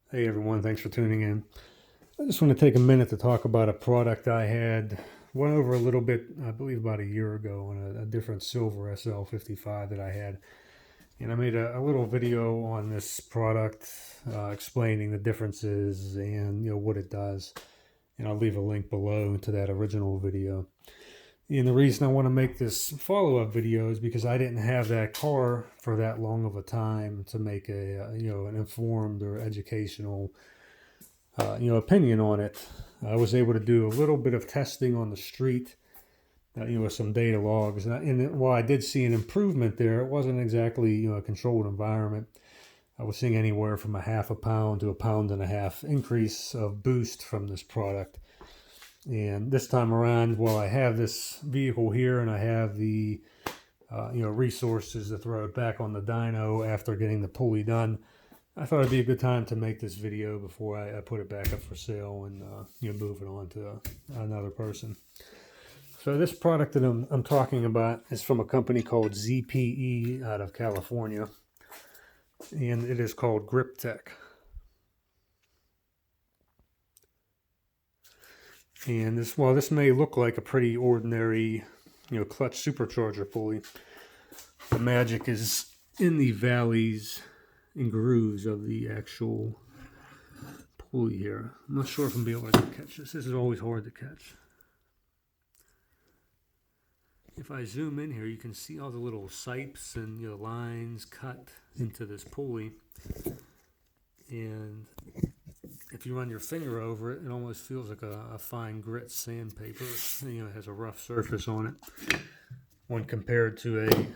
Hey everyone, thanks for tuning in. I just want to take a minute to talk about a product I had went over a little bit, I believe about a year ago, on a different silver SL55 that I had. And I made a little video on this product explaining the differences and what it does. And I'll leave a link below to that original video. And the reason I want to make this follow-up video is because I didn't have that car for that long of a time to make an informed or educational opinion on it. I was able to do a little bit of testing on the street, with some data logs, and while I did see an improvement there, it wasn't exactly a controlled environment. I was seeing anywhere from a half a pound to a pound and a half increase of boost from this product. And this time around, while I have this vehicle here and I have the resources to throw it back on the dyno after getting the pulley done, I thought it'd be a good time to make this video before I put it back up for sale and move it on to another person. So this product that I'm talking about is from a company called ZPE out of California, and it is called Griptec. And this may look like a pretty ordinary, clutch supercharger pulley. The magic is in the valleys and grooves of the actual pulley here. I'm not sure if I'm going to be able to catch this. This is always hard to catch. If I zoom in here, you can see all the little sipes and lines cut into this pulley. And if you run your finger over it, it almost feels like a fine grit sandpaper. It has a rough surface on it. When compared to a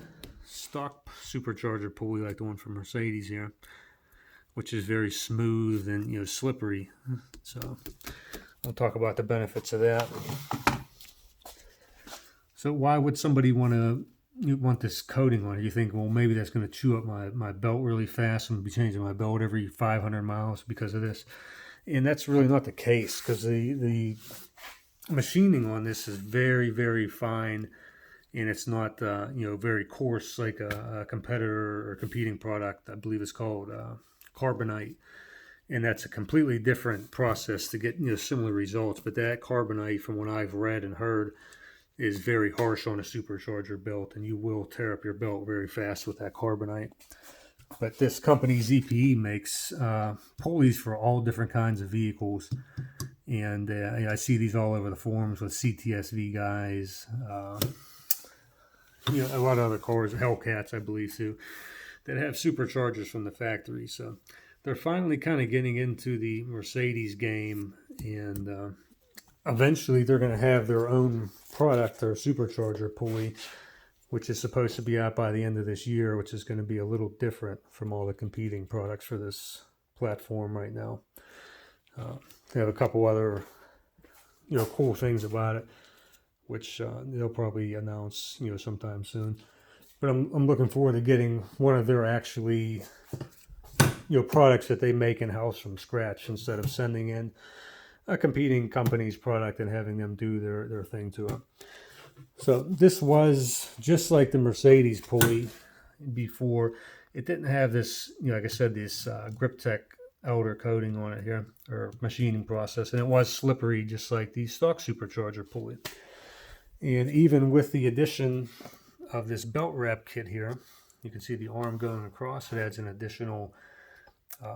stock supercharger pulley like the one from Mercedes here, which is very smooth and slippery. So we'll talk about the benefits of that. So why would somebody want this coating on it? You think, well, maybe that's going to chew up my belt really fast. I'm going to be changing my belt every 500 miles because of this. And that's really not the case, because the machining on this is very, very fine, and it's not very coarse like a competitor or competing product. I believe it's called carbonite, and that's a completely different process to get similar results. But that carbonite, from what I've read and heard, is very harsh on a supercharger belt, and you will tear up your belt very fast with that carbonite. But this company, ZPE, makes pulleys for all different kinds of vehicles. And I see these all over the forums with CTSV guys, a lot of other cars, Hellcats, I believe, too, that have superchargers from the factory. So they're finally kind of getting into the Mercedes game, and eventually they're going to have their own product, their supercharger pulley, which is supposed to be out by the end of this year, which is going to be a little different from all the competing products for this platform right now. They have a couple other, cool things about it, which they'll probably announce, sometime soon. But I'm looking forward to getting one of their actually, products that they make in-house from scratch, instead of sending in a competing company's product and having them do their thing to it. So this was just like the Mercedes pulley before. It didn't have this, like I said, this Griptec outer coating on it here, or machining process, and it was slippery just like the stock supercharger pulley. And even with the addition of this belt wrap kit here, you can see the arm going across. It adds an additional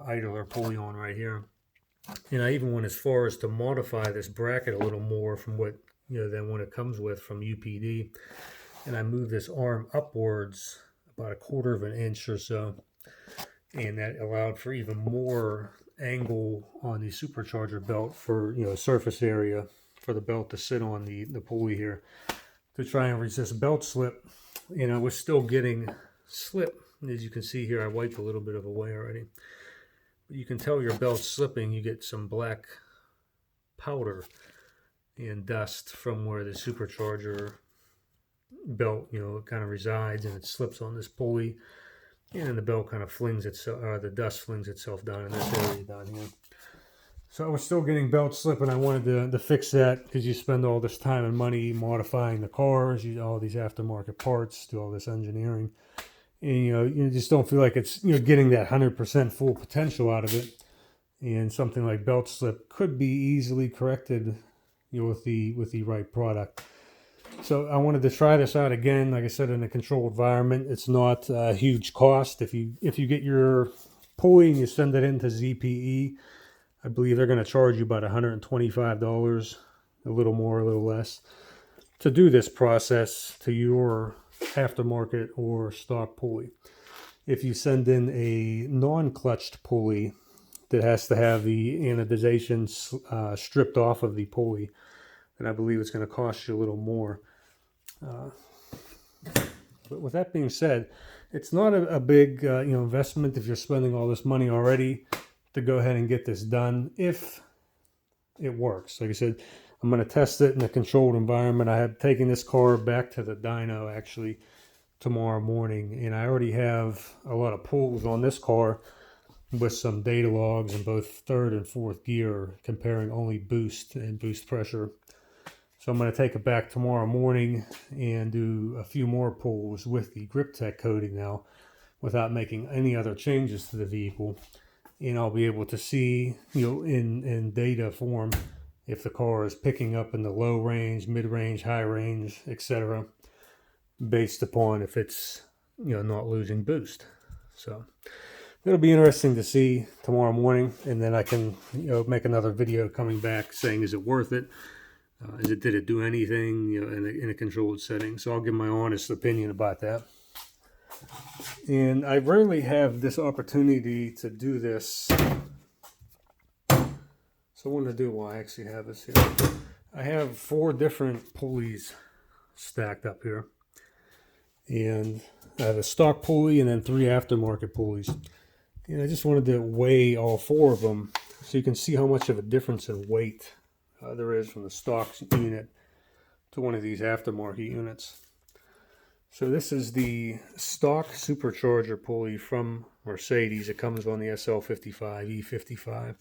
idler pulley on right here. And I even went as far as to modify this bracket a little more from what than what it comes with from UPD, and I moved this arm upwards about 1/4 of an inch or so, and that allowed for even more angle on the supercharger belt for surface area for the belt to sit on the pulley here to try and resist belt slip. And I was still getting slip. As you can see here, I wiped a little bit of away already. But you can tell your belt's slipping. You get some black powder and dust from where the supercharger belt, kind of resides, and it slips on this pulley, and then the belt kind of flings itself, the dust flings itself down in this area down here. So I was still getting belt slip, and I wanted to fix that, because you spend all this time and money modifying the cars, all these aftermarket parts, do all this engineering, and you just don't feel like it's getting that 100% full potential out of it and something like belt slip could be easily corrected, with the right product. So I wanted to try this out again. Like I said, in a controlled environment, it's not a huge cost. If you get your pulley and you send it into ZPE, I believe they're going to charge you about $125, a little more, a little less, to do this process to your aftermarket or stock pulley. If you send in a non-clutched pulley that has to have the anodization stripped off of the pulley, then I believe it's going to cost you a little more. But with that being said, it's not a big investment if you're spending all this money already to go ahead and get this done if it works. Like I said, I'm going to test it in a controlled environment. I have taken this car back to the dyno actually tomorrow morning, and I already have a lot of pulls on this car with some data logs in both third and fourth gear, comparing only boost and boost pressure. So I'm going to take it back tomorrow morning and do a few more pulls with the Griptec coating now without making any other changes to the vehicle. And I'll be able to see, in data form, if the car is picking up in the low range, mid range, high range, etc., based upon if it's, not losing boost. So it'll be interesting to see tomorrow morning, and then I can, make another video coming back saying, is it worth it? Did it do anything, in a controlled setting? So I'll give my honest opinion about that. And I rarely have this opportunity to do this. So what I'm going to do while I actually have this here, I have 4 different pulleys stacked up here. And I have a stock pulley and then 3 aftermarket pulleys. And I just wanted to weigh all 4 of them so you can see how much of a difference in weight there is from the stock unit to one of these aftermarket units. So this is the stock Supercharger pulley from Mercedes. It comes on the SL55, E55,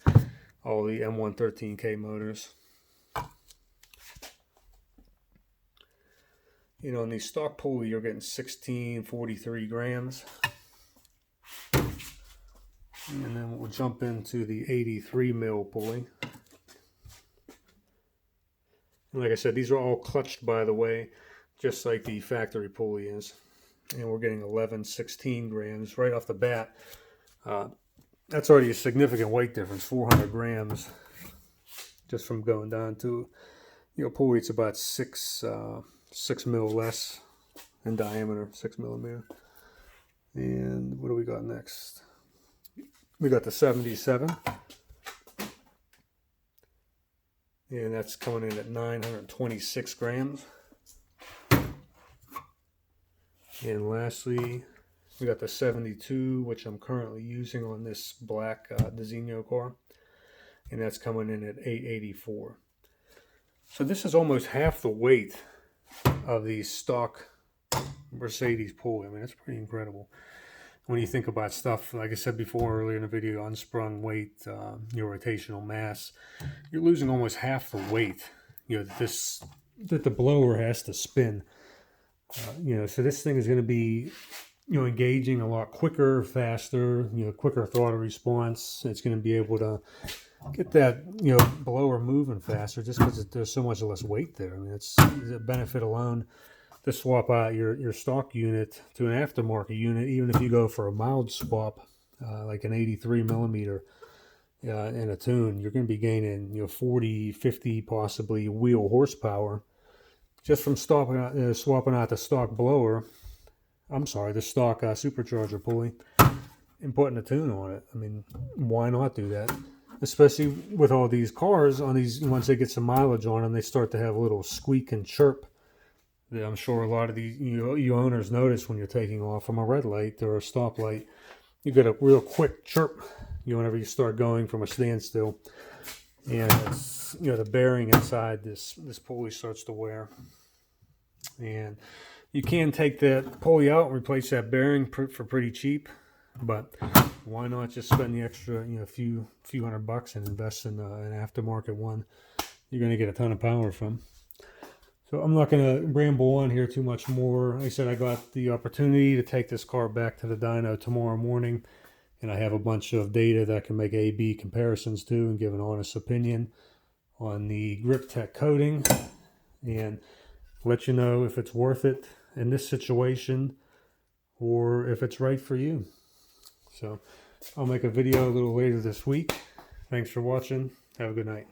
all the M113K motors. On the stock pulley, you're getting 1643 grams. And then we'll jump into the 83 mil pulley. And like I said, these are all clutched, by the way, just like the factory pulley is. And we're getting 1116 grams right off the bat. That's already a significant weight difference, 400 grams, just from going down to, pulley. It's about 6 mil less in diameter, 6 millimeter. And what do we got next? We got the 77. And that's coming in at 926 grams. And lastly, we got the 72, which I'm currently using on this black Designo car. And that's coming in at 884. So this is almost half the weight of the stock Mercedes pulley. I mean, that's pretty incredible. When you think about stuff, like I said before earlier in the video, unsprung weight, your rotational mass, you're losing almost half the weight, that the blower has to spin. So this thing is going to be, engaging a lot quicker, faster, quicker throttle response. It's going to be able to get that, blower moving faster just because there's so much less weight there. I mean, it's a benefit alone to swap out your stock unit to an aftermarket unit, even if you go for a mild swap, like an 83 millimeter in a tune, you're going to be gaining 40, 50 possibly wheel horsepower just from swapping out the stock blower. I'm sorry, the stock supercharger pulley and putting a tune on it. I mean, why not do that? Especially with all these cars, once they get some mileage on them, they start to have a little squeak and chirp. I'm sure a lot of these you owners notice when you're taking off from a red light or a stoplight. You get a real quick chirp, whenever you start going from a standstill, and it's, the bearing inside this pulley starts to wear. And you can take that pulley out and replace that bearing for pretty cheap, but why not just spend the extra, few $100 and invest in an aftermarket one you're going to get a ton of power from. So I'm not going to ramble on here too much more. Like I said, I got the opportunity to take this car back to the dyno tomorrow morning and I have a bunch of data that I can make A/B comparisons to and give an honest opinion on the Griptec coating and let you know if it's worth it in this situation or if it's right for you. So I'll make a video a little later this week. Thanks for watching. Have a good night.